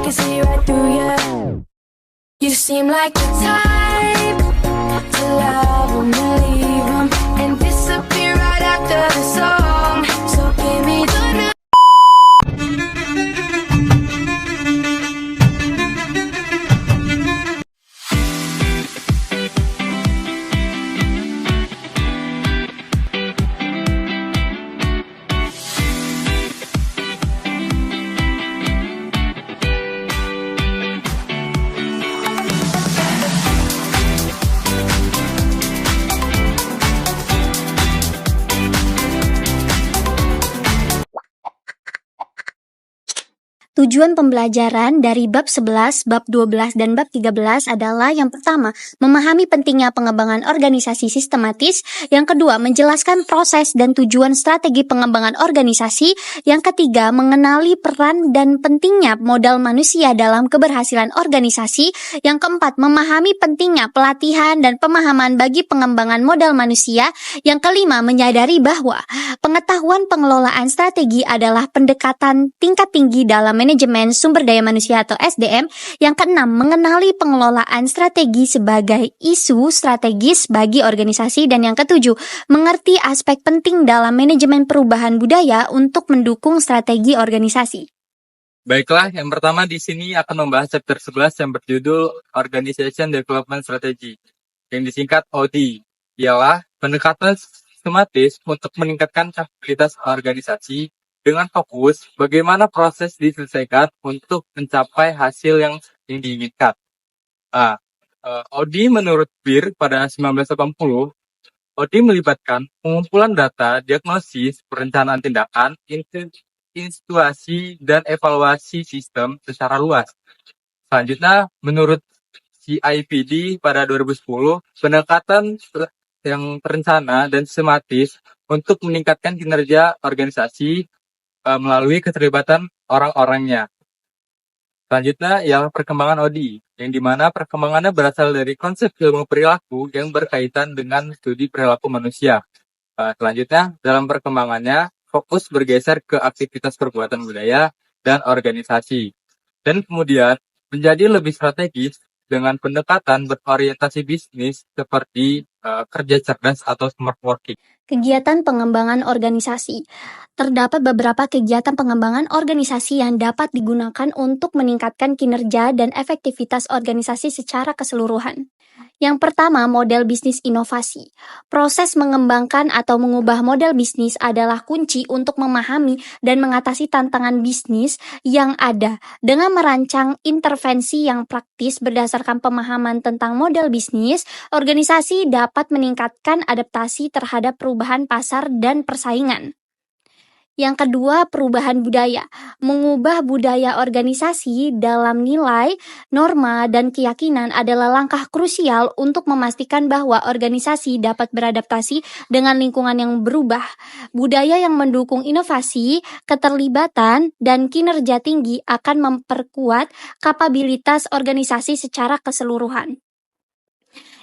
can see right through you. You seem like the type to love 'em and leave 'em and disappear right after the song. So give me the night. Tujuan pembelajaran dari bab 11, bab 12, dan bab 13 adalah yang pertama, memahami pentingnya pengembangan organisasi sistematis, yang kedua, menjelaskan proses dan tujuan strategi pengembangan organisasi, yang ketiga, mengenali peran dan pentingnya modal manusia dalam keberhasilan organisasi, yang keempat, memahami pentingnya pelatihan dan pemahaman bagi pengembangan modal manusia, yang kelima, menyadari bahwa pengetahuan pengelolaan strategi adalah pendekatan tingkat tinggi dalam manajemen sumber daya manusia atau SDM. Yang keenam, mengenali pengelolaan strategi sebagai isu strategis bagi organisasi. Dan yang ketujuh, mengerti aspek penting dalam manajemen perubahan budaya untuk mendukung strategi organisasi. Baiklah, yang pertama di sini akan membahas chapter 11 yang berjudul Organization Development Strategy, yang disingkat OD, ialah pendekatan sistematis untuk meningkatkan kapabilitas organisasi dengan fokus bagaimana proses diselesaikan untuk mencapai hasil yang diinginkan. OD menurut Beer pada 1980, OD melibatkan pengumpulan data, diagnosis, perencanaan tindakan, institusi, dan evaluasi sistem secara luas. Selanjutnya, menurut CIPD pada 2010, pendekatan yang terencana dan sistematis untuk meningkatkan kinerja organisasi melalui keterlibatan orang-orangnya. Selanjutnya ialah perkembangan OD, yang dimana perkembangannya berasal dari konsep ilmu perilaku yang berkaitan dengan studi perilaku manusia. Selanjutnya, dalam perkembangannya, fokus bergeser ke aktivitas perbuatan budaya dan organisasi. Dan kemudian, menjadi lebih strategis dengan pendekatan berorientasi bisnis seperti kerja cerdas atau smart working. Kegiatan pengembangan organisasi. Terdapat beberapa kegiatan pengembangan organisasi yang dapat digunakan untuk meningkatkan kinerja dan efektivitas organisasi secara keseluruhan. Yang pertama, model bisnis inovasi. Proses mengembangkan atau mengubah model bisnis adalah kunci untuk memahami dan mengatasi tantangan bisnis yang ada. Dengan merancang intervensi yang praktis berdasarkan pemahaman tentang model bisnis, organisasi dapat meningkatkan adaptasi terhadap perubahan pasar dan persaingan. Yang kedua, perubahan budaya. Mengubah budaya organisasi dalam nilai, norma, dan keyakinan adalah langkah krusial untuk memastikan bahwa organisasi dapat beradaptasi dengan lingkungan yang berubah. Budaya yang mendukung inovasi, keterlibatan, dan kinerja tinggi akan memperkuat kapabilitas organisasi secara keseluruhan.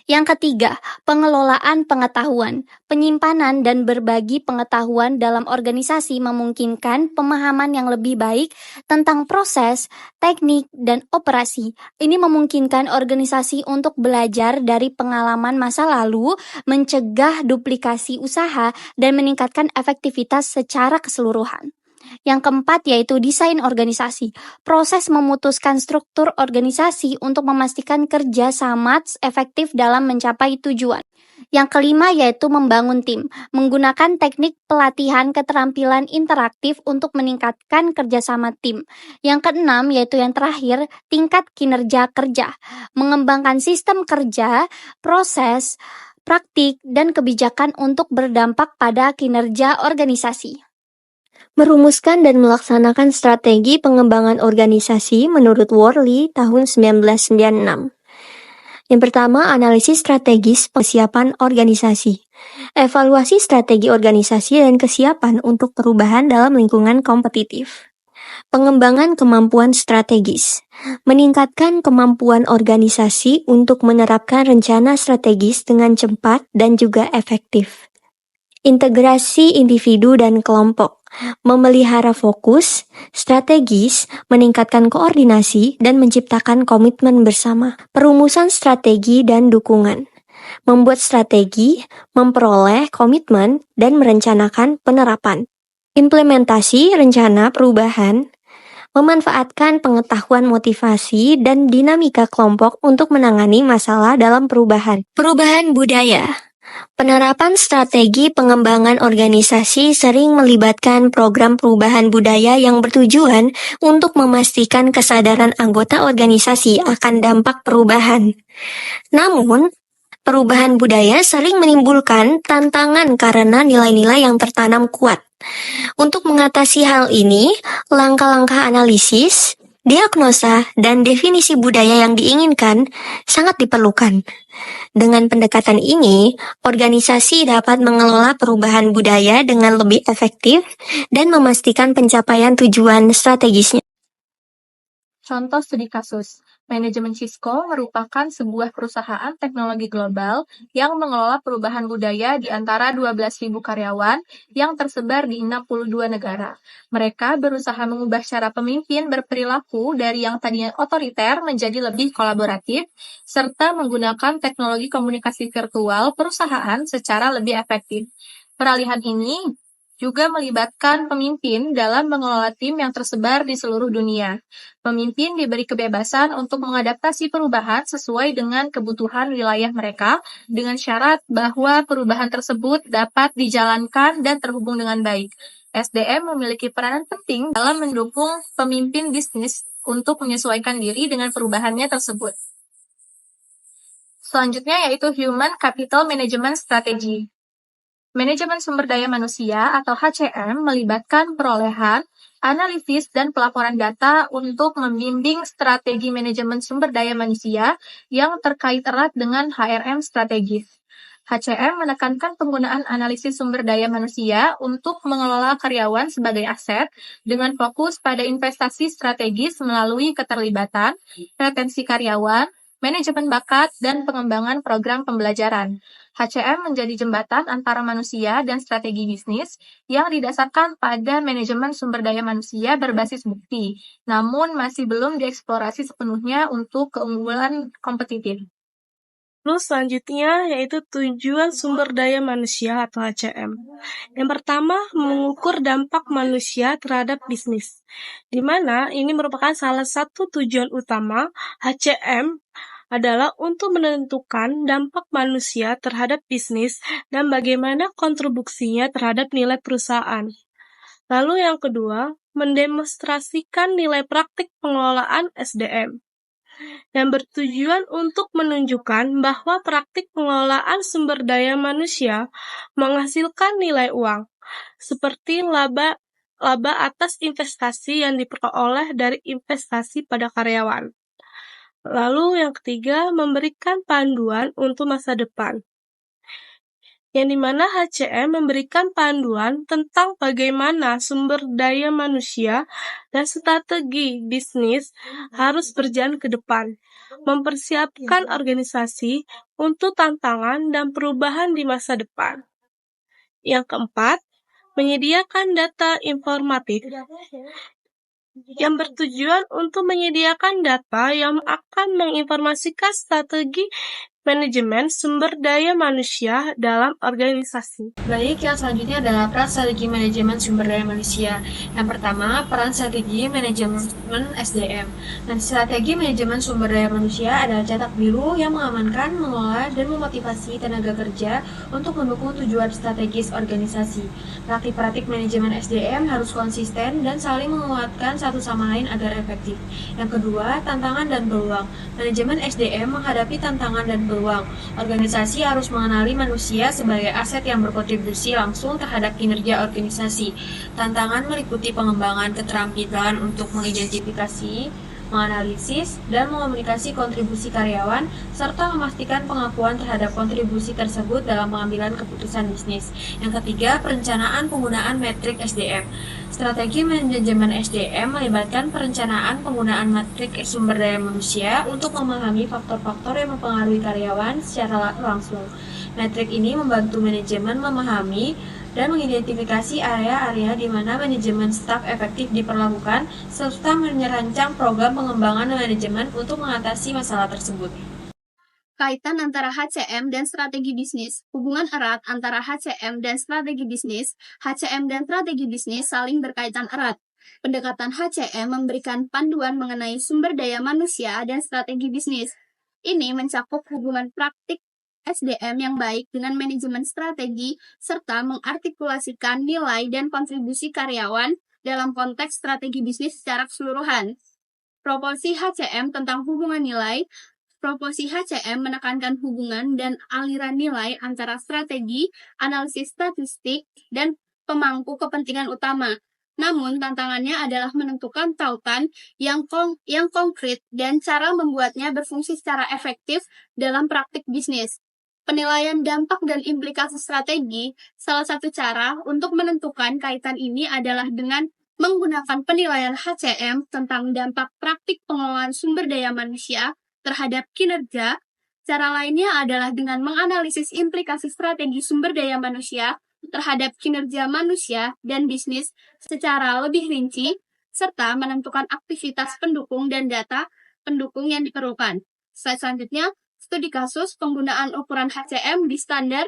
Yang ketiga, pengelolaan pengetahuan. Penyimpanan dan berbagi pengetahuan dalam organisasi memungkinkan pemahaman yang lebih baik tentang proses, teknik, dan operasi. Ini memungkinkan organisasi untuk belajar dari pengalaman masa lalu, mencegah duplikasi usaha, dan meningkatkan efektivitas secara keseluruhan. Yang keempat yaitu desain organisasi. Proses memutuskan struktur organisasi untuk memastikan kerja sama efektif dalam mencapai tujuan. Yang kelima yaitu membangun tim. Menggunakan teknik pelatihan keterampilan interaktif untuk meningkatkan kerjasama tim. Yang keenam yaitu yang terakhir, tingkat kinerja kerja. Mengembangkan sistem kerja, proses, praktik, dan kebijakan untuk berdampak pada kinerja organisasi. Merumuskan dan melaksanakan strategi pengembangan organisasi menurut Worley tahun 1996. Yang pertama, analisis strategis kesiapan organisasi. Evaluasi strategi organisasi dan kesiapan untuk perubahan dalam lingkungan kompetitif. Pengembangan kemampuan strategis. Meningkatkan kemampuan organisasi untuk menerapkan rencana strategis dengan cepat dan juga efektif. integrasi individu dan kelompok, memelihara fokus, strategis, meningkatkan koordinasi, dan menciptakan komitmen bersama. Perumusan strategi dan dukungan, membuat strategi, memperoleh komitmen, dan merencanakan penerapan. Implementasi rencana perubahan, memanfaatkan pengetahuan motivasi dan dinamika kelompok untuk menangani masalah dalam perubahan. Perubahan budaya. Penerapan strategi pengembangan organisasi sering melibatkan program perubahan budaya yang bertujuan untuk memastikan kesadaran anggota organisasi akan dampak perubahan. Namun, perubahan budaya sering menimbulkan tantangan karena nilai-nilai yang tertanam kuat. Untuk mengatasi hal ini, langkah-langkah analisis, diagnosa, dan definisi budaya yang diinginkan sangat diperlukan. Dengan pendekatan ini, organisasi dapat mengelola perubahan budaya dengan lebih efektif dan memastikan pencapaian tujuan strategisnya. Contoh studi kasus, manajemen Cisco merupakan sebuah perusahaan teknologi global yang mengelola perubahan budaya di antara 12.000 karyawan yang tersebar di 62 negara. Mereka berusaha mengubah cara pemimpin berperilaku dari yang tadinya otoriter menjadi lebih kolaboratif, serta menggunakan teknologi komunikasi virtual perusahaan secara lebih efektif. Peralihan ini juga melibatkan pemimpin dalam mengelola tim yang tersebar di seluruh dunia. Pemimpin diberi kebebasan untuk mengadaptasi perubahan sesuai dengan kebutuhan wilayah mereka, dengan syarat bahwa perubahan tersebut dapat dijalankan dan terhubung dengan baik. SDM memiliki peranan penting dalam mendukung pemimpin bisnis untuk menyesuaikan diri dengan perubahannya tersebut. Selanjutnya yaitu Human Capital Management Strategy. Manajemen sumber daya manusia atau HCM melibatkan perolehan, analisis, dan pelaporan data untuk membimbing strategi manajemen sumber daya manusia yang terkait erat dengan HRM strategis. HCM menekankan penggunaan analisis sumber daya manusia untuk mengelola karyawan sebagai aset dengan fokus pada investasi strategis melalui keterlibatan, retensi karyawan, manajemen bakat, dan pengembangan program pembelajaran. HCM menjadi jembatan antara manusia dan strategi bisnis yang didasarkan pada manajemen sumber daya manusia berbasis bukti, namun masih belum dieksplorasi sepenuhnya untuk keunggulan kompetitif. Lalu selanjutnya yaitu tujuan sumber daya manusia atau HCM. Yang pertama, mengukur dampak manusia terhadap bisnis, di mana ini merupakan salah satu tujuan utama HCM adalah untuk menentukan dampak manusia terhadap bisnis dan bagaimana kontribusinya terhadap nilai perusahaan. Lalu yang kedua, mendemonstrasikan nilai praktik pengelolaan SDM yang bertujuan untuk menunjukkan bahwa praktik pengelolaan sumber daya manusia menghasilkan nilai uang, seperti laba atas investasi yang diperoleh dari investasi pada karyawan. Lalu yang ketiga, memberikan panduan untuk masa depan, yang dimana HCM memberikan panduan tentang bagaimana sumber daya manusia dan strategi bisnis harus berjalan ke depan, mempersiapkan organisasi untuk tantangan dan perubahan di masa depan. Yang keempat, menyediakan data informatif, yang bertujuan untuk menyediakan data yang akan menginformasikan strategi manajemen sumber daya manusia dalam organisasi. Baik, yang selanjutnya adalah peran strategi manajemen sumber daya manusia. Yang pertama, peran strategi manajemen SDM. Dan strategi manajemen sumber daya manusia adalah cetak biru yang mengamankan, mengolah, dan memotivasi tenaga kerja untuk mendukung tujuan strategis organisasi. Praktik-praktik manajemen SDM harus konsisten dan saling menguatkan satu sama lain agar efektif. Yang kedua, tantangan dan peluang. Manajemen SDM menghadapi tantangan dan peluang. Organisasi harus mengenali manusia sebagai aset yang berkontribusi langsung terhadap kinerja organisasi. Tantangan meliputi pengembangan keterampilan untuk mengidentifikasi, menganalisis, dan mengomunikasi kontribusi karyawan, serta memastikan pengakuan terhadap kontribusi tersebut dalam pengambilan keputusan bisnis. Yang ketiga, perencanaan penggunaan metrik SDM. Strategi manajemen SDM melibatkan perencanaan penggunaan metrik sumber daya manusia untuk memahami faktor-faktor yang mempengaruhi karyawan secara langsung. Metrik ini membantu manajemen memahami dan mengidentifikasi area-area di mana manajemen staf efektif diperlakukan, serta menyerancang program pengembangan manajemen untuk mengatasi masalah tersebut. Kaitan antara HCM dan strategi bisnis. Hubungan erat antara HCM dan strategi bisnis. HCM dan strategi bisnis saling berkaitan erat. Pendekatan HCM memberikan panduan mengenai sumber daya manusia dan strategi bisnis. Ini mencakup hubungan praktik SDM yang baik dengan manajemen strategi, serta mengartikulasikan nilai dan kontribusi karyawan dalam konteks strategi bisnis secara keseluruhan. Proporsi HCM tentang hubungan nilai. Proporsi HCM menekankan hubungan dan aliran nilai antara strategi, analisis statistik, dan pemangku kepentingan utama. Namun, tantangannya adalah menentukan tautan yang konkret dan cara membuatnya berfungsi secara efektif dalam praktik bisnis. Penilaian dampak dan implikasi strategi, salah satu cara untuk menentukan kaitan ini adalah dengan menggunakan penilaian HCM tentang dampak praktik pengelolaan sumber daya manusia terhadap kinerja. Cara lainnya adalah dengan menganalisis implikasi strategi sumber daya manusia terhadap kinerja manusia dan bisnis secara lebih rinci, serta menentukan aktivitas pendukung dan data pendukung yang diperlukan. Slide selanjutnya, studi kasus penggunaan ukuran HCM di standar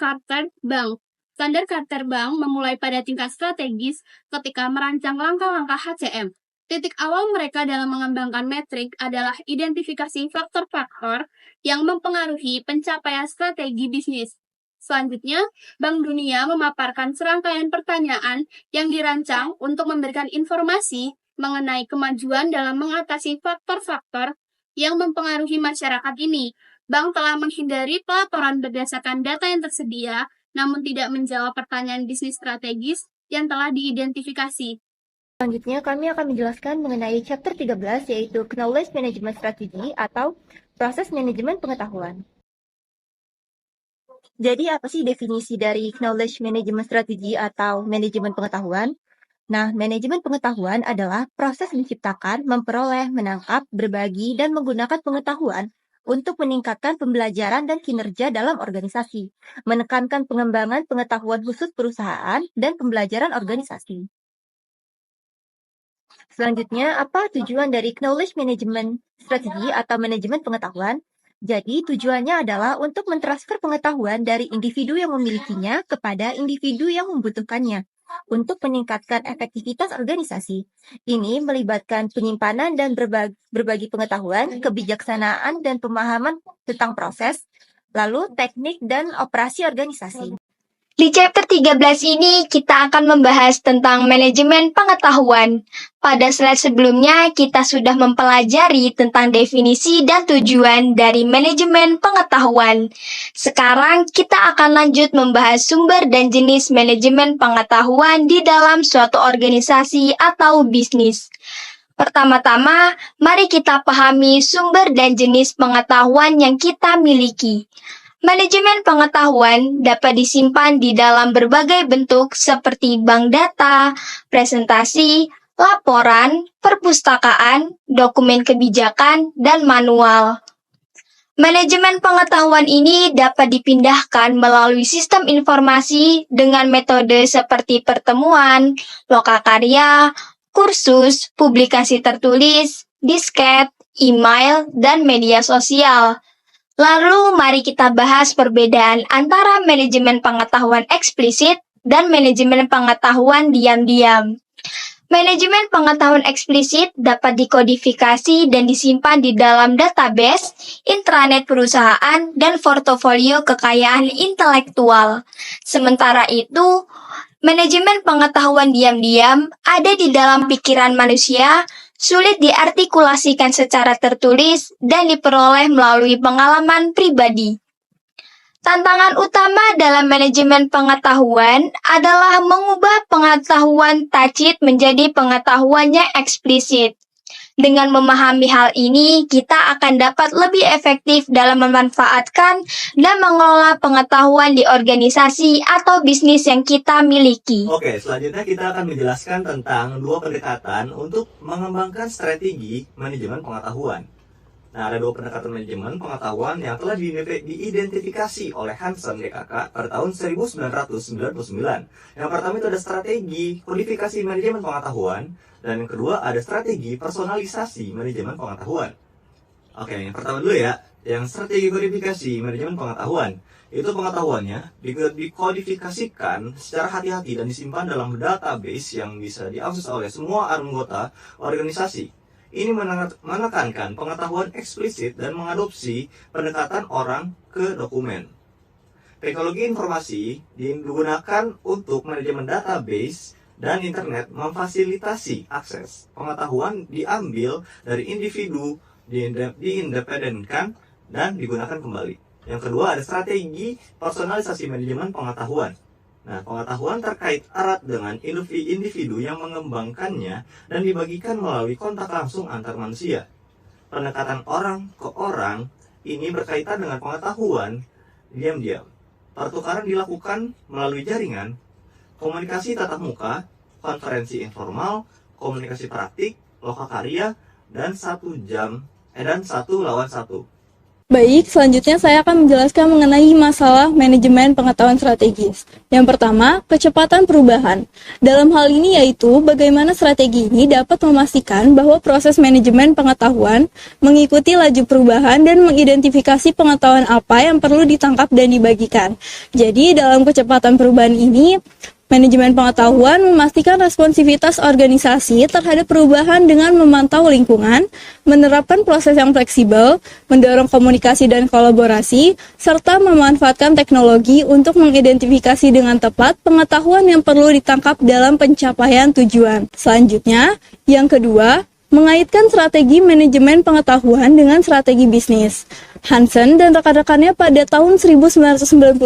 Carter-Bank. Standar Carter-Bank memulai pada tingkat strategis ketika merancang langkah-langkah HCM. Titik awal mereka dalam mengembangkan metrik adalah identifikasi faktor-faktor yang mempengaruhi pencapaian strategi bisnis. Selanjutnya, Bank Dunia memaparkan serangkaian pertanyaan yang dirancang untuk memberikan informasi mengenai kemajuan dalam mengatasi faktor-faktor yang mempengaruhi masyarakat ini. Bank telah menghindari pelaporan berdasarkan data yang tersedia, namun tidak menjawab pertanyaan bisnis strategis yang telah diidentifikasi. Selanjutnya, kami akan menjelaskan mengenai chapter 13, yaitu Knowledge Management Strategy atau proses manajemen pengetahuan. Jadi, apa sih definisi dari Knowledge Management Strategy atau manajemen pengetahuan? Nah, manajemen pengetahuan adalah proses menciptakan, memperoleh, menangkap, berbagi, dan menggunakan pengetahuan untuk meningkatkan pembelajaran dan kinerja dalam organisasi, menekankan pengembangan pengetahuan khusus perusahaan, dan pembelajaran organisasi. Selanjutnya, apa tujuan dari Knowledge Management Strategy atau manajemen pengetahuan? Jadi, tujuannya adalah untuk mentransfer pengetahuan dari individu yang memilikinya kepada individu yang membutuhkannya untuk meningkatkan efektivitas organisasi. Ini melibatkan penyimpanan dan berbagi pengetahuan, kebijaksanaan dan pemahaman tentang proses, lalu teknik dan operasi organisasi. Di chapter 13 ini kita akan membahas tentang manajemen pengetahuan. Pada slide sebelumnya kita sudah mempelajari tentang definisi dan tujuan dari manajemen pengetahuan. Sekarang kita akan lanjut membahas sumber dan jenis manajemen pengetahuan di dalam suatu organisasi atau bisnis. Pertama-tama, mari kita pahami sumber dan jenis pengetahuan yang kita miliki. Manajemen pengetahuan dapat disimpan di dalam berbagai bentuk seperti bank data, presentasi, laporan, perpustakaan, dokumen kebijakan, dan manual. Manajemen pengetahuan ini dapat dipindahkan melalui sistem informasi dengan metode seperti pertemuan, lokakarya, kursus, publikasi tertulis, disket, email, dan media sosial. Lalu, mari kita bahas perbedaan antara manajemen pengetahuan eksplisit dan manajemen pengetahuan diam-diam. Manajemen pengetahuan eksplisit dapat dikodifikasi dan disimpan di dalam database, intranet perusahaan, dan portofolio kekayaan intelektual. Sementara itu, manajemen pengetahuan diam-diam ada di dalam pikiran manusia, sulit diartikulasikan secara tertulis dan diperoleh melalui pengalaman pribadi. Tantangan utama dalam manajemen pengetahuan adalah mengubah pengetahuan tacit menjadi pengetahuan yang eksplisit. Dengan memahami hal ini, kita akan dapat lebih efektif dalam memanfaatkan dan mengelola pengetahuan di organisasi atau bisnis yang kita miliki. Oke, selanjutnya kita akan menjelaskan tentang dua pendekatan untuk mengembangkan strategi manajemen pengetahuan. Nah, ada dua pendekatan manajemen pengetahuan yang telah diidentifikasi oleh Hansen DKK pada tahun 1999. Yang pertama itu ada strategi kodifikasi manajemen pengetahuan, dan yang kedua ada strategi personalisasi manajemen pengetahuan. Oke, yang pertama dulu ya, yang strategi kodifikasi manajemen pengetahuan. Itu pengetahuannya dikodifikasikan secara hati-hati dan disimpan dalam database yang bisa diakses oleh semua anggota organisasi. Ini menekankan pengetahuan eksplisit dan mengadopsi pendekatan orang ke dokumen. Teknologi informasi digunakan untuk manajemen database dan internet memfasilitasi akses. Pengetahuan diambil dari individu, diindependenkan, dan digunakan kembali. Yang kedua ada strategi personalisasi manajemen pengetahuan. Nah, pengetahuan terkait erat dengan individu yang mengembangkannya dan dibagikan melalui kontak langsung antar manusia. Pendekatan orang ke orang ini berkaitan dengan pengetahuan diam-diam. Pertukaran dilakukan melalui jaringan, komunikasi tatap muka, konferensi informal, komunikasi praktik, lokakarya, dan satu lawan satu. Baik, selanjutnya saya akan menjelaskan mengenai masalah manajemen pengetahuan strategis. Yang pertama, kecepatan perubahan. Dalam hal ini yaitu bagaimana strategi ini dapat memastikan bahwa proses manajemen pengetahuan mengikuti laju perubahan dan mengidentifikasi pengetahuan apa yang perlu ditangkap dan dibagikan. Jadi, dalam kecepatan perubahan ini, manajemen pengetahuan memastikan responsivitas organisasi terhadap perubahan dengan memantau lingkungan, menerapkan proses yang fleksibel, mendorong komunikasi dan kolaborasi, serta memanfaatkan teknologi untuk mengidentifikasi dengan tepat pengetahuan yang perlu ditangkap dalam pencapaian tujuan. Selanjutnya, yang kedua, mengaitkan strategi manajemen pengetahuan dengan strategi bisnis. Hansen dan rekan-rekannya pada tahun 1999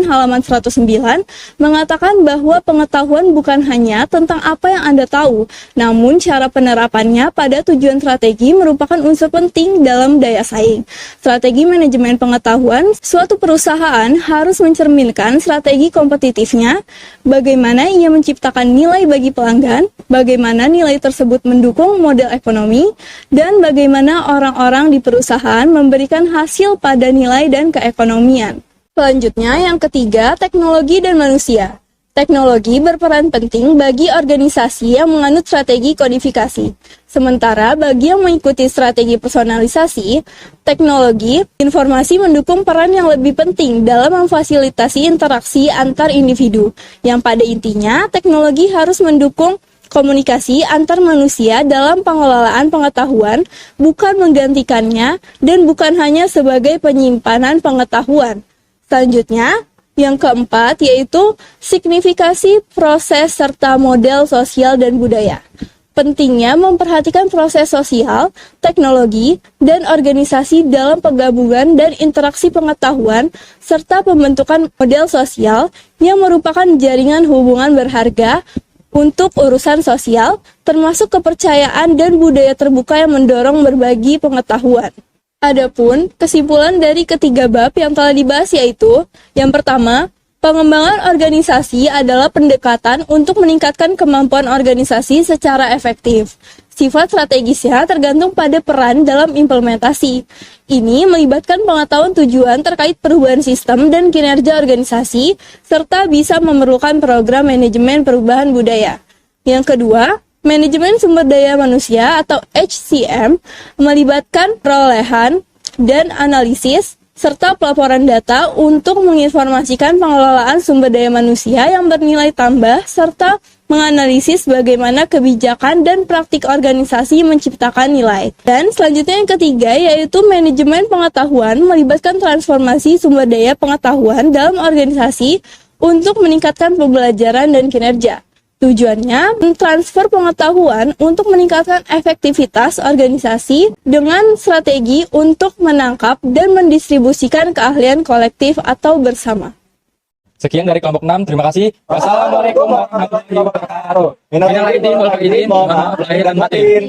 halaman 109 mengatakan bahwa pengetahuan bukan hanya tentang apa yang Anda tahu, namun cara penerapannya pada tujuan strategi merupakan unsur penting dalam daya saing. Strategi manajemen pengetahuan, suatu perusahaan harus mencerminkan strategi kompetitifnya, bagaimana ia menciptakan nilai bagi pelanggan, bagaimana nilai tersebut mendukung model ekonomi, dan bagaimana orang-orang di perusahaan memberikan hasil pada nilai dan keekonomian. Selanjutnya, yang ketiga, teknologi dan manusia. Teknologi berperan penting bagi organisasi yang menganut strategi kodifikasi. Sementara bagi yang mengikuti strategi personalisasi, teknologi informasi mendukung peran yang lebih penting dalam memfasilitasi interaksi antar individu, yang pada intinya teknologi harus mendukung komunikasi antar manusia dalam pengelolaan pengetahuan, bukan menggantikannya dan bukan hanya sebagai penyimpanan pengetahuan. Selanjutnya, yang keempat yaitu signifikasi proses serta model sosial dan budaya. Pentingnya memperhatikan proses sosial, teknologi, dan organisasi dalam penggabungan dan interaksi pengetahuan, serta pembentukan model sosial yang merupakan jaringan hubungan berharga untuk urusan sosial, termasuk kepercayaan dan budaya terbuka yang mendorong berbagi pengetahuan. Adapun kesimpulan dari ketiga bab yang telah dibahas yaitu, yang pertama, pengembangan organisasi adalah pendekatan untuk meningkatkan kemampuan organisasi secara efektif. Sifat strategisnya tergantung pada peran dalam implementasi. Ini melibatkan pengetahuan tujuan terkait perubahan sistem dan kinerja organisasi, serta bisa memerlukan program manajemen perubahan budaya. Yang kedua, manajemen sumber daya manusia atau HCM melibatkan perolehan dan analisis, serta pelaporan data untuk menginformasikan pengelolaan sumber daya manusia yang bernilai tambah, serta menganalisis bagaimana kebijakan dan praktik organisasi menciptakan nilai. Dan selanjutnya yang ketiga yaitu manajemen pengetahuan melibatkan transformasi sumber daya pengetahuan dalam organisasi untuk meningkatkan pembelajaran dan kinerja. Tujuannya mentransfer pengetahuan untuk meningkatkan efektivitas organisasi dengan strategi untuk menangkap dan mendistribusikan keahlian kolektif atau bersama. Sekian dari kelompok 6, terima kasih. Wassalamualaikum warahmatullahi wabarakatuh. Minal aidin wal faizin, mohon maaf lahir dan batin.